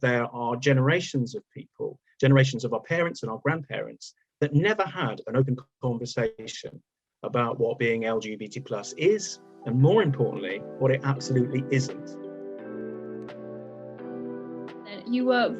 there are generations of people, generations of our parents and our grandparents, that never had an open conversation about what being LGBT plus is, and more importantly, what it absolutely isn't. You were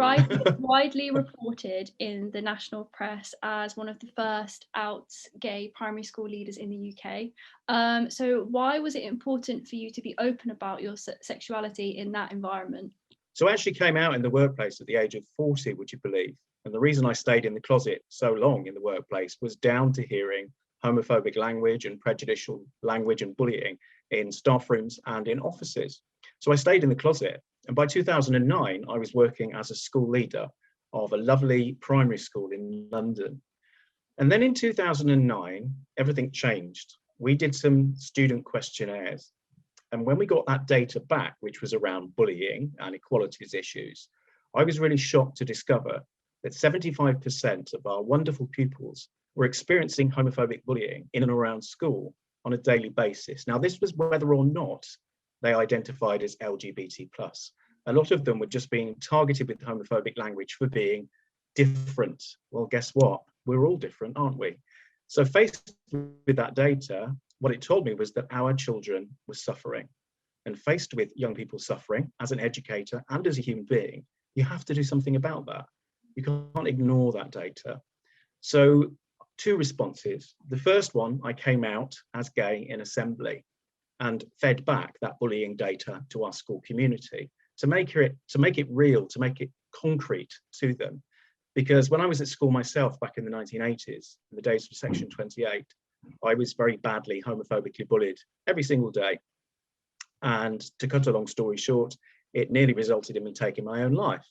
widely reported in the national press as one of the first out gay primary school leaders in the UK. So why was it important for you to be open about your sexuality in that environment? So I actually came out in the workplace at the age of 40, would you believe? And the reason I stayed in the closet so long in the workplace was down to hearing homophobic language and prejudicial language and bullying in staff rooms and in offices. So I stayed in the closet. And by 2009, I was working as a school leader of a lovely primary school in London. And then in 2009, everything changed. We did some student questionnaires. And when we got that data back, which was around bullying and equalities issues, I was really shocked to discover that 75% of our wonderful pupils were experiencing homophobic bullying in and around school on a daily basis. Now, this was whether or not they identified as LGBT plus. A lot of them were just being targeted with homophobic language for being different. Well, guess what? We're all different, aren't we? So faced with that data, what it told me was that our children were suffering. And faced with young people suffering, as an educator and as a human being, you have to do something about that. You can't ignore that data. So 2 responses. The first one, I came out as gay in assembly and fed back that bullying data to our school community to make it real, to make it concrete to them. Because when I was at school myself back in the 1980s, in the days of Section 28, I was very badly homophobically bullied every single day. And to cut a long story short, it nearly resulted in me taking my own life.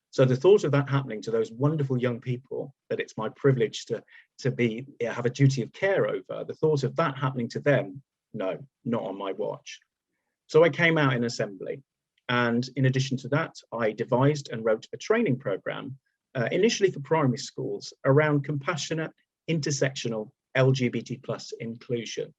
So the thought of that happening to those wonderful young people that it's my privilege to have a duty of care over, the thought of that happening to them, no, not on my watch. So I came out in assembly. And in addition to that, I devised and wrote a training program, initially for primary schools, around compassionate, intersectional LGBT plus inclusion,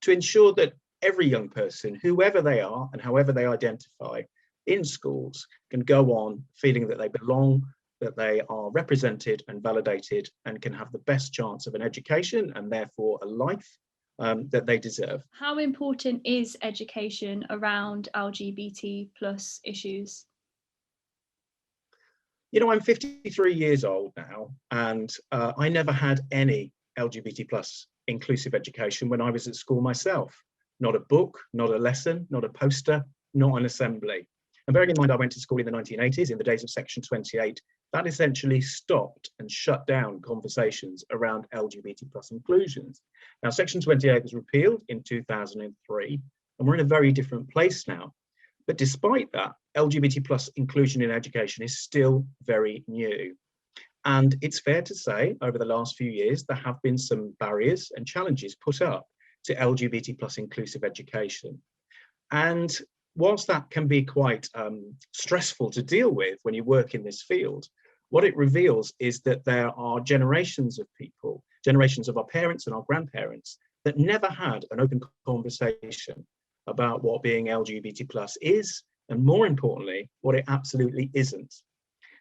to ensure that every young person, whoever they are and however they identify in schools, can go on feeling that they belong, that they are represented and validated, and can have the best chance of an education and therefore a life that they deserve. How important is education around LGBT plus issues? You know, I'm 53 years old now, and I never had any LGBT plus inclusive education when I was at school myself. Not a book, not a lesson, not a poster, not an assembly. And bearing in mind, I went to school in the 1980s, in the days of Section 28, that essentially stopped and shut down conversations around LGBT plus inclusions. Now, Section 28 was repealed in 2003, and we're in a very different place now. But despite that, LGBT plus inclusion in education is still very new. And it's fair to say, over the last few years, there have been some barriers and challenges put up to LGBT plus inclusive education. And whilst that can be quite stressful to deal with when you work in this field, what it reveals is that there are generations of people, generations of our parents and our grandparents, that never had an open conversation about what being LGBT plus is, and more importantly, what it absolutely isn't.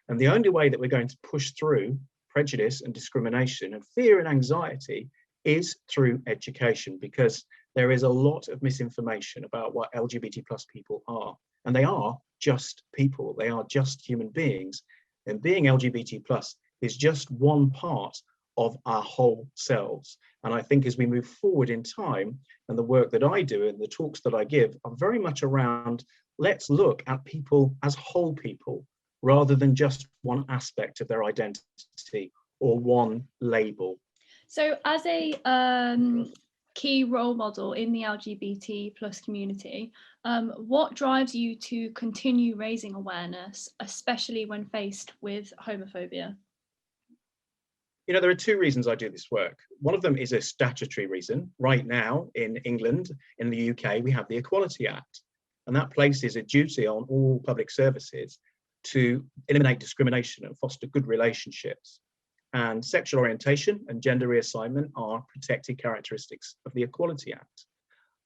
And the only way that we're going to push through prejudice and discrimination and fear and anxiety is through education, because there is a lot of misinformation about what LGBT plus people are. And they are just people, they are just human beings. And being LGBT plus is just one part of our whole selves. And I think as we move forward in time, and the work that I do and the talks that I give are very much around, let's look at people as whole people, rather than just one aspect of their identity or one label. So as a key role model in the LGBT plus community, what drives you to continue raising awareness, especially when faced with homophobia? You know, there are 2 reasons I do this work. One of them is a statutory reason. Right now in England, in the UK, we have the Equality Act, and that places a duty on all public services to eliminate discrimination and foster good relationships. And sexual orientation and gender reassignment are protected characteristics of the Equality Act.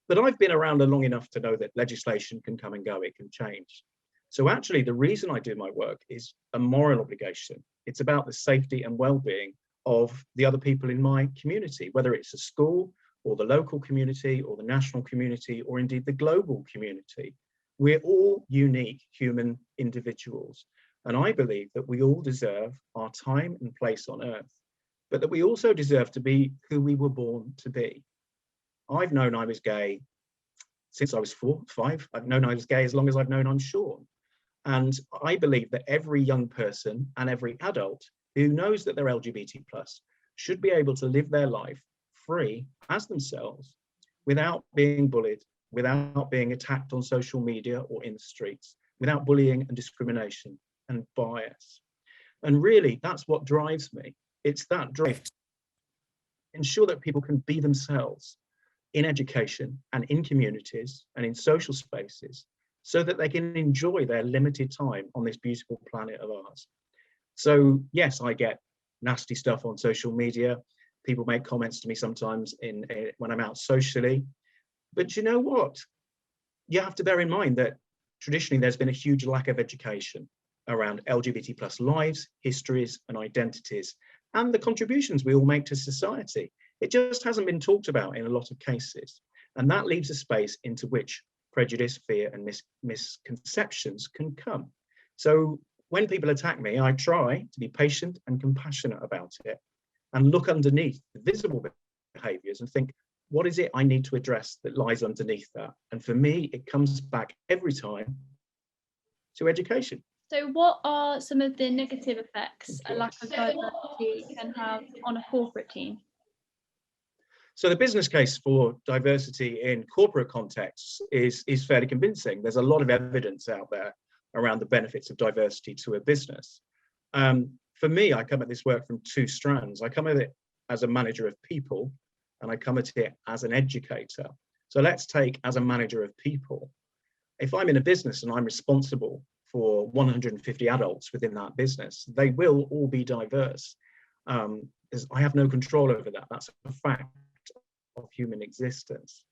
But I've been around long enough to know that legislation can come and go, it can change. So actually, the reason I do my work is a moral obligation. It's about the safety and well-being of the other people in my community, whether it's a school or the local community or the national community or indeed the global community. We're all unique human individuals. And I believe that we all deserve our time and place on earth, but that we also deserve to be who we were born to be. I've known I was gay since I was 4, 5. I've known I was gay as long as I've known I'm Shaun. And I believe that every young person and every adult who knows that they're LGBT+ should be able to live their life free as themselves without being bullied, without being attacked on social media or in the streets, without bullying and discrimination and bias. And really, that's what drives me. It's that drive to ensure that people can be themselves in education and in communities and in social spaces so that they can enjoy their limited time on this beautiful planet of ours. So yes, I get nasty stuff on social media. People make comments to me sometimes when I'm out socially. But you know what? You have to bear in mind that traditionally there's been a huge lack of education around LGBT+ lives, histories, and identities, and the contributions we all make to society. It just hasn't been talked about in a lot of cases. And that leaves a space into which prejudice, fear, and misconceptions can come. So when people attack me, I try to be patient and compassionate about it and look underneath the visible behaviors and think, what is it I need to address that lies underneath that? And for me, it comes back every time to education. So what are some of the negative effects a lack of diversity can have on a corporate team? So the business case for diversity in corporate contexts is fairly convincing. There's a lot of evidence out there around the benefits of diversity to a business. For me, I come at this work from 2 strands. I come at it as a manager of people, and I come at it as an educator. So let's take as a manager of people. If I'm in a business and I'm responsible for 150 adults within that business, they will all be diverse. I have no control over that. That's a fact of human existence.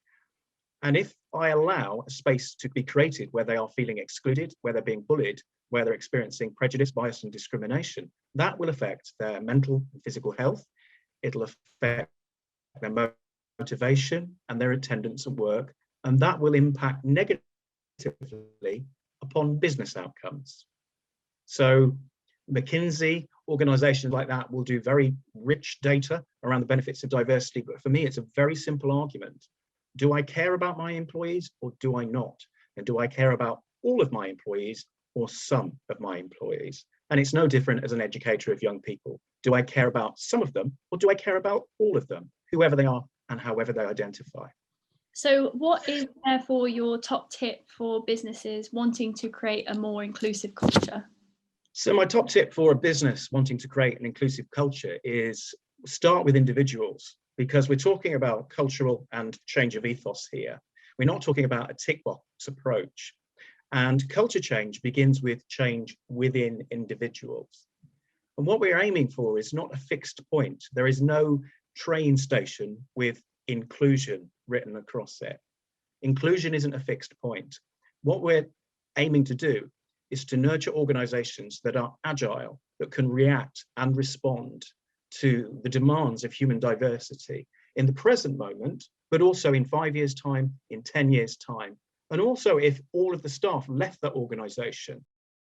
And if I allow a space to be created where they are feeling excluded, where they're being bullied, where they're experiencing prejudice, bias, and discrimination, that will affect their mental and physical health. It'll affect their motivation and their attendance at work, and that will impact negatively upon business outcomes. So McKinsey, organizations like that will do very rich data around the benefits of diversity, but for me, it's a very simple argument. Do I care about my employees or do I not? And do I care about all of my employees or some of my employees? And it's no different as an educator of young people. Do I care about some of them or do I care about all of them, whoever they are and however they identify? So what is therefore your top tip for businesses wanting to create a more inclusive culture? So my top tip for a business wanting to create an inclusive culture is start with individuals, because we're talking about cultural and change of ethos here. We're not talking about a tick box approach. And culture change begins with change within individuals. And what we're aiming for is not a fixed point. There is no train station with inclusion written across it. Inclusion isn't a fixed point. What we're aiming to do is to nurture organizations that are agile, that can react and respond to the demands of human diversity in the present moment, but also in 5 years' time, in 10 years' time. And also if all of the staff left that organization